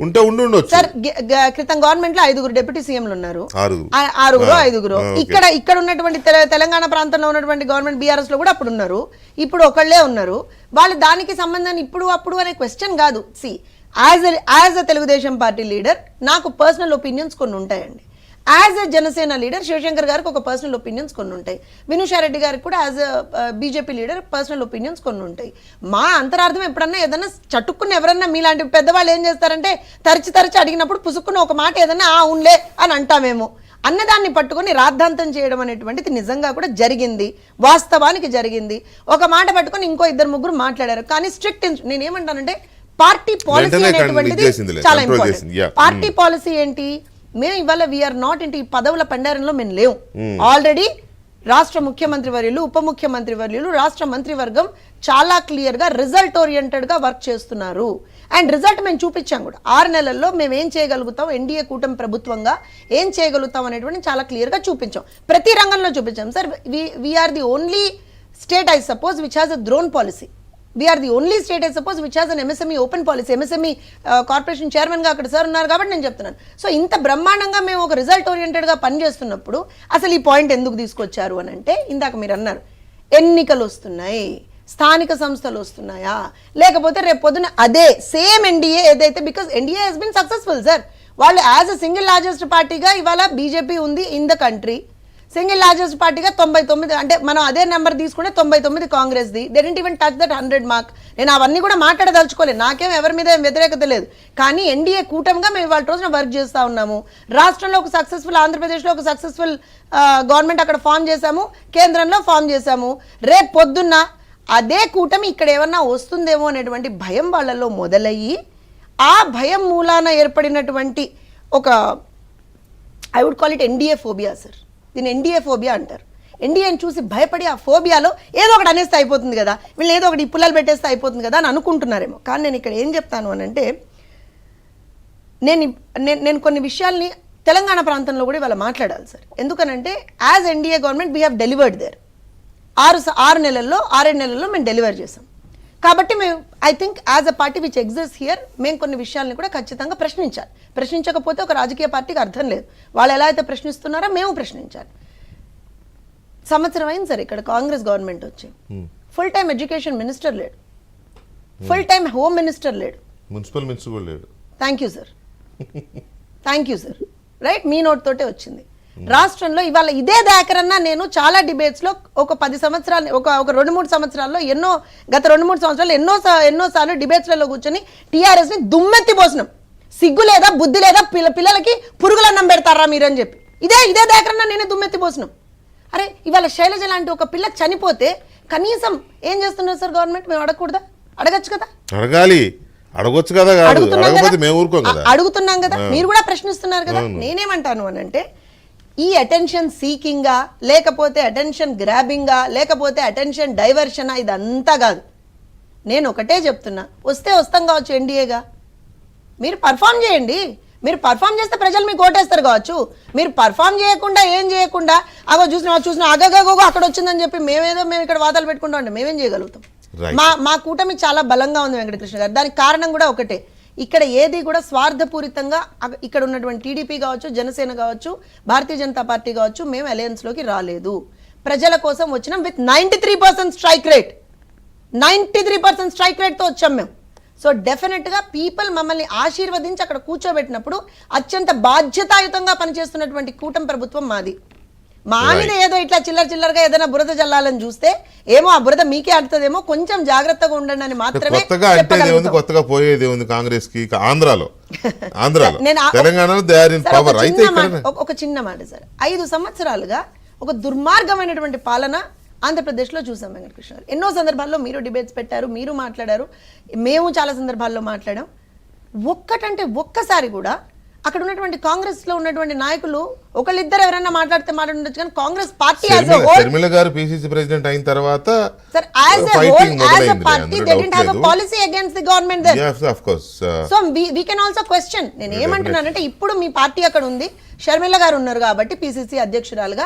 ఉంటే ఉండొచ్చు సార్. క్రితం గవర్నమెంట్ లో 5 డిప్యూటీ సీఎంలు ఉన్నారు, 5 ఇక్కడ ఉన్నటువంటి తెలంగాణ ప్రాంతంలో ఉన్నటువంటి గవర్నమెంట్ బీఆర్ఎస్ లో కూడా అప్పుడు ఉన్నారు, ఇప్పుడు ఒకళ్ళే ఉన్నారు. వాళ్ళు దానికి సంబంధాన్ని ఇప్పుడు అప్పుడు అనే క్వశ్చన్ కాదు. See as a Telugu Desam party leader నాకు పర్సనల్ ఒపీనియన్స్ కొన్ని ఉంటాయండి. As a Janasena leader Shivashankar గారికి ఒక పర్సనల్ ఒపీనియన్స్ కొన్ని ఉంటాయి, వినుషారెడ్డి గారికి కూడా as a BJP leader personal opinions కొన్ని ఉంటాయి. మా అంతరార్థం ఎప్పుడన్నా ఏదన్నా చటుక్కుని ఎవరన్నా మీలాంటి పెద్దవాళ్ళు ఏం చేస్తారంటే తరచి అడిగినప్పుడు పుసుక్కున్న ఒక మాట ఏదన్నా అవునులే అని అంటామేమో అన్నదాన్ని పట్టుకొని రాద్ధాంతం చేయడం అనేటువంటిది నిజంగా కూడా జరిగింది, వాస్తవానికి జరిగింది. ఒక మాట పట్టుకొని ఇంకో 2-3 మాట్లాడారు. కానీ స్ట్రిక్ట్ నేనేమంటానంటే పార్టీ పాలసీ అనేటువంటిది చాలా ఇంపార్టెంట్. పార్టీ పాలసీ ఏంటి? మేము ఇవాళ వీఆర్ నాట్ ఇంటి పదవుల పండారంలో మేము లేవు. ఆల్రెడీ రాష్ట్ర ముఖ్యమంత్రి వర్యులు, ఉప ముఖ్యమంత్రి వర్యులు, రాష్ట్ర మంత్రివర్గం చాలా క్లియర్ గా రిజల్ట్ ఓరియంటెడ్ గా వర్క్ చేస్తున్నారు. అండ్ రిజల్ట్ మేము చూపించాం కూడా. 6 నెలల్లో మేము ఏం చేయగలుగుతాం, ఎన్డీఏ కూటమి ప్రభుత్వంగా ఏం చేయగలుగుతాం అనేటువంటి చాలా క్లియర్ గా చూపించాం, ప్రతి రంగంలో చూపించాం. Sir, we are the only state I suppose which has a drone policy. We are the only state, I suppose, which has an MSME open policy. MSME corporation chairman గా అక్కడ సార్ ఉన్నారు కాబట్టి నేను చెప్తున్నాను. సో ఇంత బ్రహ్మాండంగా మేము ఒక రిజల్ట్ ఓరియంటెడ్ గా పనిచేస్తున్నప్పుడు అసలు ఈ పాయింట్ ఎందుకు తీసుకొచ్చారు అని అంటే, ఇందాక మీరు అన్నారు ఎన్నికలు వస్తున్నాయి, స్థానిక సంస్థలు వస్తున్నాయా, లేకపోతే రేపు పొద్దున అదే సేమ్ ఎన్డీఏ ఏదైతే, because NDA has been successful sir. వాళ్ళు యాజ్ అ సింగిల్ లార్జెస్ట్ పార్టీగా ఇవాళ బీజేపీ ఉంది in the country. Single largest పార్టీగా 99, అంటే మనం అదే నెంబర్ తీసుకుంటే 99 కాంగ్రెస్ది. They didn't even touch that 100 mark. నేను అవన్నీ కూడా మాట్లాడదలుచుకోలేదు, నాకేం ఎవరి మీద వ్యతిరేకత లేదు. కానీ ఎన్డీఏ కూటమిగా మేము ఇవాళ రోజున వర్క్ చేస్తూ ఉన్నాము. రాష్ట్రంలో ఒక సక్సెస్ఫుల్, ఆంధ్రప్రదేశ్లో ఒక సక్సెస్ఫుల్ గవర్నమెంట్ అక్కడ ఫామ్ చేశాము, కేంద్రంలో ఫామ్ చేశాము. రేపు పొద్దున్న అదే కూటమి ఇక్కడ ఏమన్నా వస్తుందేమో అనేటువంటి భయం వాళ్ళలో మొదలయ్యి, ఆ భయం మూలాన ఏర్పడినటువంటి ఒక I would call it NDA phobia sir. దీన్ని ఎన్డీఏ ఫోబియా అంటారు. ఎన్డీఏని చూసి భయపడి ఆ ఫోబియాలో ఏదో ఒకటి అనేస్తే అయిపోతుంది కదా, వీళ్ళు ఏదో ఒకటి పుల్లలు పెట్టేస్తే అయిపోతుంది కదా అని అనుకుంటున్నారేమో. కానీ నేను ఇక్కడ ఏం చెప్తాను అని అంటే, నేను కొన్ని విషయాల్ని తెలంగాణ ప్రాంతంలో కూడా ఇవాళ మాట్లాడాలి సార్. ఎందుకనంటే as NDA government we have delivered there. 6 నెలల్లో 6-7 నెలల్లో మేము డెలివర్ చేసాం. కాబట్టి మేము I think as a party which exist here మేము కొన్ని విషయాలను కూడా ఖచ్చితంగా ప్రశ్నించాలి. ప్రశ్నించకపోతే ఒక రాజకీయ పార్టీకి అర్థం లేదు. వాళ్ళు ఎలా అయితే ప్రశ్నిస్తున్నారో మేము ప్రశ్నించాలి. సంవత్సరం అయింది సార్ ఇక్కడ కాంగ్రెస్ గవర్నమెంట్ వచ్చి. ఫుల్ టైం ఎడ్యుకేషన్ మినిస్టర్ లేడు, ఫుల్ టైం హోమ్ మినిస్టర్ లేడు, మున్సిపల్ మినిస్టర్ కూడా లేడు. Thank you sir, thank you sir. Right, me note తోటే వచ్చింది. రాష్ట్రంలో ఇవాళ ఇదే దాకరన్నా నేను చాలా డిబేట్స్ లో ఒక 10 సంవత్సరాలు, ఒక 2-3 సంవత్సరాల్లో గత 2-3 సంవత్సరాలు ఎన్నోసార్లు డిబేట్స్లలో కూర్చొని టీఆర్ఎస్ ని దుమ్మెత్తి పోసినాం. సిగ్గు లేదా, బుద్ధి లేదా, పిల్లలకి పురుగులన్నం పెడతారా మీరు అని చెప్పి ఇదే దాకరన్నా నేనే దుమ్మెత్తి పోసినాం. అరే ఇవాళ శైలజ లాంటి ఒక పిల్ల చనిపోతే కనీసం ఏం చేస్తున్నారు సార్ గవర్నమెంట్? మేము అడగకూడదా? అడగచ్చు కదా, అడగాలి, అడగొచ్చు కదా, అడుగుతున్నాం కదా, మీరు కూడా ప్రశ్నిస్తున్నారు కదా. నేనేమంటాను అని అంటే, ఈ అటెన్షన్ సీకింగా, లేకపోతే అటెన్షన్ గ్రాబింగా, లేకపోతే అటెన్షన్ డైవర్షనా, ఇదంతా కాదు. నేను ఒకటే చెప్తున్నా, వస్తే వస్తాం కావచ్చు ఎన్డీఏగా, మీరు పర్ఫామ్ చేయండి. మీరు పర్ఫామ్ చేస్తే ప్రజలు మీకు ఓటేస్తారు కావచ్చు. మీరు పర్ఫామ్ చేయకుండా, ఏం చేయకుండా, అగో చూసిన అగగో అక్కడ వచ్చిందని చెప్పి మేము ఇక్కడ వాదాలు పెట్టుకుంటా ఉంటే మేమేం చేయగలుగుతాం? మా కూటమి చాలా బలంగా ఉంది వెంకటకృష్ణ గారు. దానికి కారణం కూడా ఒకటే, ఇక్కడ ఏది కూడా స్వార్థపూరితంగా ఇక్కడ ఉన్నటువంటి టీడీపీ కావచ్చు, జనసేన కావచ్చు, భారతీయ జనతా పార్టీ కావచ్చు, మేము అలయన్స్ లోకి రాలేదు. ప్రజల కోసం వచ్చినాం విత్ 93% స్ట్రైక్ రేట్. 93% స్ట్రైక్ రేట్తో వచ్చాం మేము. సో డెఫినెట్గా పీపుల్ మమ్మల్ని ఆశీర్వదించి అక్కడ కూర్చోబెట్టినప్పుడు అత్యంత బాధ్యతాయుతంగా పనిచేస్తున్నటువంటి కూటమి ప్రభుత్వం మాది. మా మీద ఏదో ఇట్లా చిల్లరగా ఏదైనా బురద జల్లాలని చూస్తే ఏమో ఆ బురద మీకే ఆడుతుందేమో, కొంచెం జాగ్రత్తగా ఉండండి అని మాత్రమే. కొత్తగా పోయేది ఉంది కాంగ్రెస్ కి ఆంధ్రాలో, తెలంగాణలో ఒక చిన్న మాట సార్. 5 సంవత్సరాలుగా ఒక దుర్మార్గమైనటువంటి పాలన ఆంధ్రప్రదేశ్లో చూసాం వెంకటకృష్ణ గారు. ఎన్నో సందర్భాల్లో మీరు డిబేట్స్ పెట్టారు, మీరు మాట్లాడారు, మేము చాలా సందర్భాల్లో మాట్లాడాం. ఒక్కసారి కూడా అక్కడ ఉన్నటువంటి కాంగ్రెస్ లో ఉన్నటువంటి నాయకులు ఒకళ్ళిద్దరు ఎవరైనా మాట్లాడుతుండొచ్చు, కానీ కాంగ్రెస్ పార్టీ షర్మిల గారు పిసిసి ప్రెసిడెంట్ అయిన తర్వాత policy against the government then. So we can also question. నేను ఏమంటున్నానంటే, ఇప్పుడు మీ పార్టీ అక్కడ ఉంది, షర్మిల గారు ఉన్నారు కాబట్టి పిసిసి అధ్యక్షురాలుగా